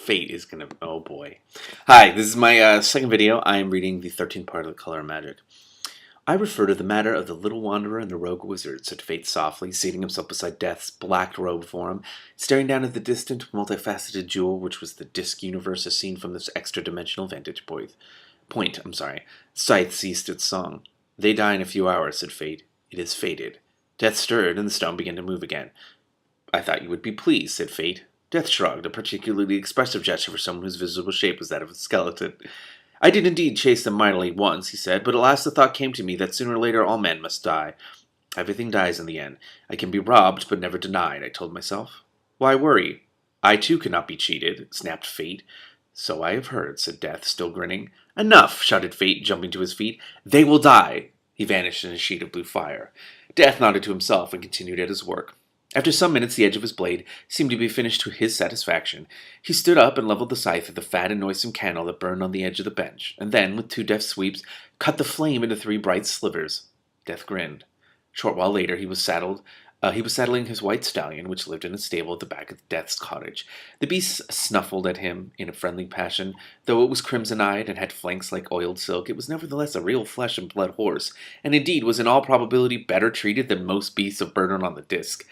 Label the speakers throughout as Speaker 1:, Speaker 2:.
Speaker 1: Fate is gonna... Oh boy. Hi, this is my second video. I am reading the 13th part of The Color of Magic. I refer to the matter of the little wanderer and the rogue wizard, said Fate softly, seating himself beside Death's black-robed form, staring down at the distant, multifaceted jewel which was the Disc universe as seen from this extra-dimensional vantage point. Scythe ceased its song. They die in a few hours, said Fate. It is fated. Death stirred, and the stone began to move again. I thought you would be pleased, said Fate. Death shrugged, a particularly expressive gesture for someone whose visible shape was that of a skeleton. I did indeed chase them mightily once, he said, but at last the thought came to me that sooner or later all men must die. Everything dies in the end. I can be robbed, but never denied, I told myself. Why worry? I too cannot be cheated, snapped Fate. So I have heard, said Death, still grinning. Enough, shouted Fate, jumping to his feet. They will die. He vanished in a sheet of blue fire. Death nodded to himself and continued at his work. After some minutes, the edge of his blade seemed to be finished to his satisfaction. He stood up and leveled the scythe at the fat and noisome candle that burned on the edge of the bench, and then, with two deft sweeps, cut the flame into three bright slivers. Death grinned. A short while later, he was saddling his white stallion, which lived in a stable at the back of Death's cottage. The beast snuffled at him in a friendly passion. Though it was crimson-eyed and had flanks like oiled silk, it was nevertheless a real flesh-and-blood horse, and indeed was in all probability better treated than most beasts of burden on the disc.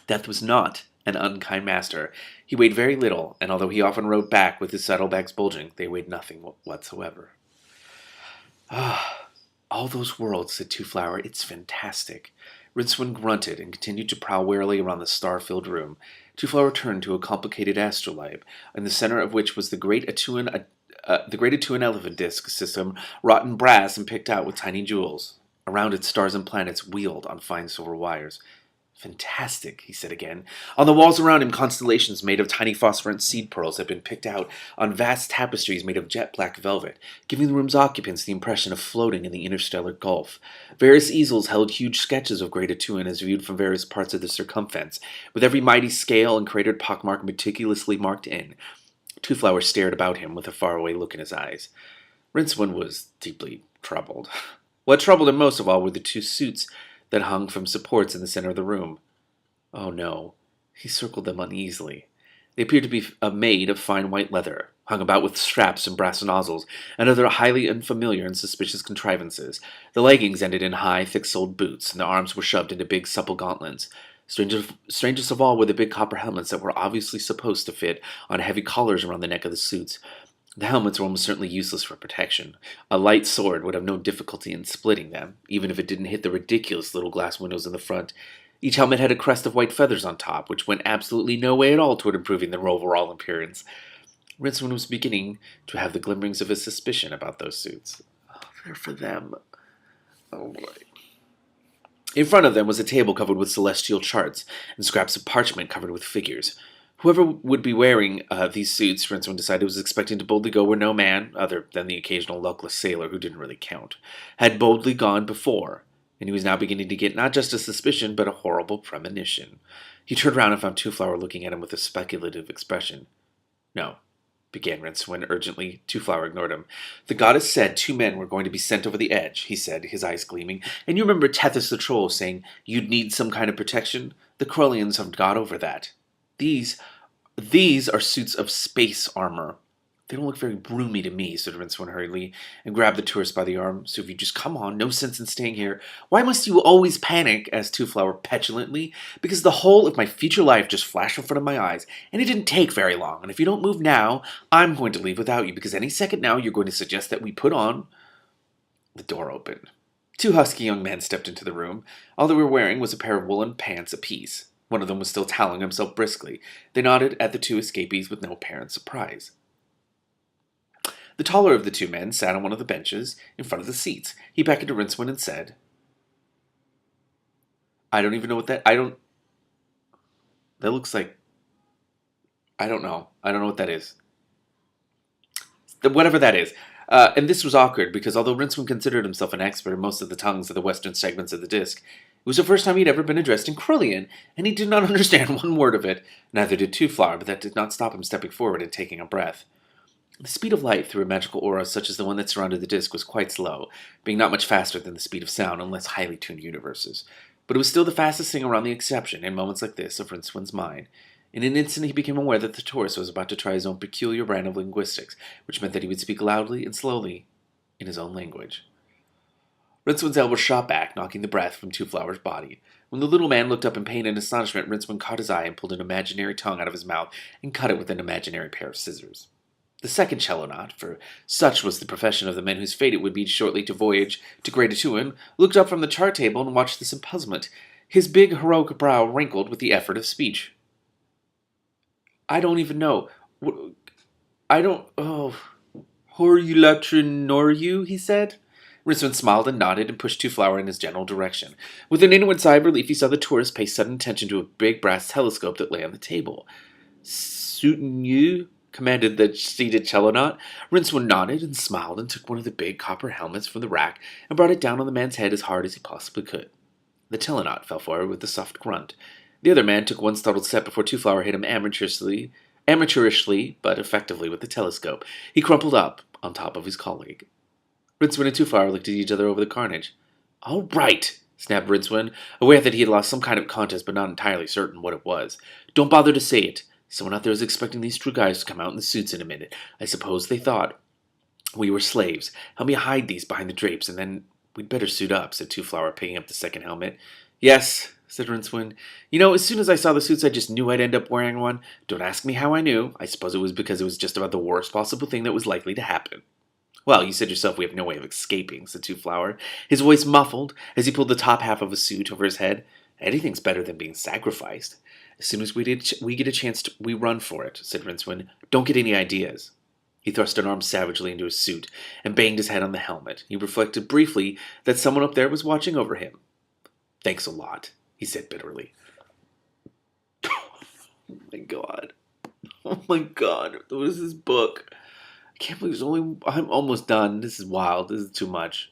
Speaker 1: Death was not an unkind master. He weighed very little, and although he often rode back with his saddlebags bulging, they weighed nothing whatsoever. All those worlds, said Two-Flower. It's fantastic. Rincewind grunted and continued to prowl warily around the star-filled room. Two-Flower turned to a complicated astrolabe, in the center of which was the great Atuan elephant disc system, wrought in brass and picked out with tiny jewels. Around it, stars and planets wheeled on fine silver wires. Fantastic, he said again. On the walls around him, constellations made of tiny phosphorescent seed pearls had been picked out on vast tapestries made of jet-black velvet, giving the room's occupants the impression of floating in the interstellar gulf. Various easels held huge sketches of Great Atuan as viewed from various parts of the circumference, with every mighty scale and cratered pockmark meticulously marked in. Two-Flower stared about him with a faraway look in his eyes. Rincewind was deeply troubled. What troubled him most of all were the two suits that hung from supports in the center of the room. Oh no. He circled them uneasily. They appeared to be made of fine white leather, hung about with straps and brass nozzles, and other highly unfamiliar and suspicious contrivances. The leggings ended in high, thick-soled boots, and the arms were shoved into big, supple gauntlets. Strangest of all were the big copper helmets that were obviously supposed to fit on heavy collars around the neck of the suits. The helmets were almost certainly useless for protection. A light sword would have no difficulty in splitting them, even if it didn't hit the ridiculous little glass windows in the front. Each helmet had a crest of white feathers on top, which went absolutely no way at all toward improving their overall appearance. Rincewind was beginning to have the glimmerings of a suspicion about those suits. Oh, they're for them. Oh boy. In front of them was a table covered with celestial charts and scraps of parchment covered with figures. Whoever would be wearing these suits, Rincewind decided, was expecting to boldly go where no man, other than the occasional luckless sailor who didn't really count, had boldly gone before, and he was now beginning to get not just a suspicion, but a horrible premonition. He turned round and found Two-Flower looking at him with a speculative expression. No, began Rincewind urgently. Two-Flower ignored him. The goddess said 2 men were going to be sent over the edge, he said, his eyes gleaming. And you remember Tethys the Troll saying you'd need some kind of protection? The Corellians have got over that. These are suits of space armor. They don't look very roomy to me, said Rincewind hurriedly, and grabbed the tourist by the arm. So if you just come on, no sense in staying here. Why must you always panic? Asked Two-Flower petulantly. Because the whole of my future life just flashed in front of my eyes, and it didn't take very long. And if you don't move now, I'm going to leave without you, because any second now you're going to suggest that we put on... The door opened. 2 husky young men stepped into the room. All they were wearing was a pair of woolen pants apiece. One of them was still toweling himself briskly. They nodded at the 2 escapees with no apparent surprise. The taller of the 2 men sat on one of the benches in front of the seats. He beckoned to Rincewind and said, I don't even know what that... That looks like... I don't know. I don't know what that is. Whatever that is. And this was awkward, because although Rincewind considered himself an expert in most of the tongues of the western segments of the disc, it was the first time he'd ever been addressed in Corellian, and he did not understand one word of it. Neither did Two-Flower, but that did not stop him stepping forward and taking a breath. The speed of light through a magical aura such as the one that surrounded the disc was quite slow, being not much faster than the speed of sound in less highly tuned universes. But it was still the fastest thing around the exception in moments like this of Rincewind's mind. In an instant he became aware that the tourist was about to try his own peculiar brand of linguistics, which meant that he would speak loudly and slowly in his own language. Rincewind's elbow shot back, knocking the breath from Two Flower's body. When the little man looked up in pain and astonishment, Rincewind caught his eye and pulled an imaginary tongue out of his mouth and cut it with an imaginary pair of scissors. The second cello knot, for such was the profession of the men whose fate it would be shortly to voyage to Great Atuin, looked up from the chart table and watched this in puzzlement, his big heroic brow wrinkled with the effort of speech. I don't even know. I don't. Oh. Hor you latrin nor you, he said. Rincewind smiled and nodded and pushed Two Flower in his general direction. With an inward sigh of relief, he saw the tourist pay sudden attention to a big brass telescope that lay on the table. Suitin' you? Commanded the seated cello knot. Rincewind nodded and smiled and took one of the big copper helmets from the rack and brought it down on the man's head as hard as he possibly could. The cello knot fell forward with a soft grunt. The other man took one startled step before Two Flower hit him amateurishly, but effectively with the telescope. He crumpled up on top of his colleague. Rincewind and Two Flower looked at each other over the carnage. All right, snapped Rincewind, aware that he had lost some kind of contest but not entirely certain what it was. Don't bother to say it. Someone out there is expecting these two guys to come out in the suits in a minute. I suppose they thought we were slaves. Help me hide these behind the drapes, and then we'd better suit up, said Two Flower, picking up the second helmet. Yes, said Rincewind. You know, as soon as I saw the suits, I just knew I'd end up wearing one. Don't ask me how I knew. I suppose it was because it was just about the worst possible thing that was likely to happen. Well, you said yourself we have no way of escaping, said Two Flower, his voice muffled as he pulled the top half of a suit over his head. Anything's better than being sacrificed. As soon as we get a chance, we run for it, said Rincewind. Don't get any ideas. He thrust an arm savagely into his suit and banged his head on the helmet. He reflected briefly that someone up there was watching over him. Thanks a lot, he said bitterly. Oh my god. Oh my god. What is this book? I can't believe I'm almost done. This is wild. This is too much.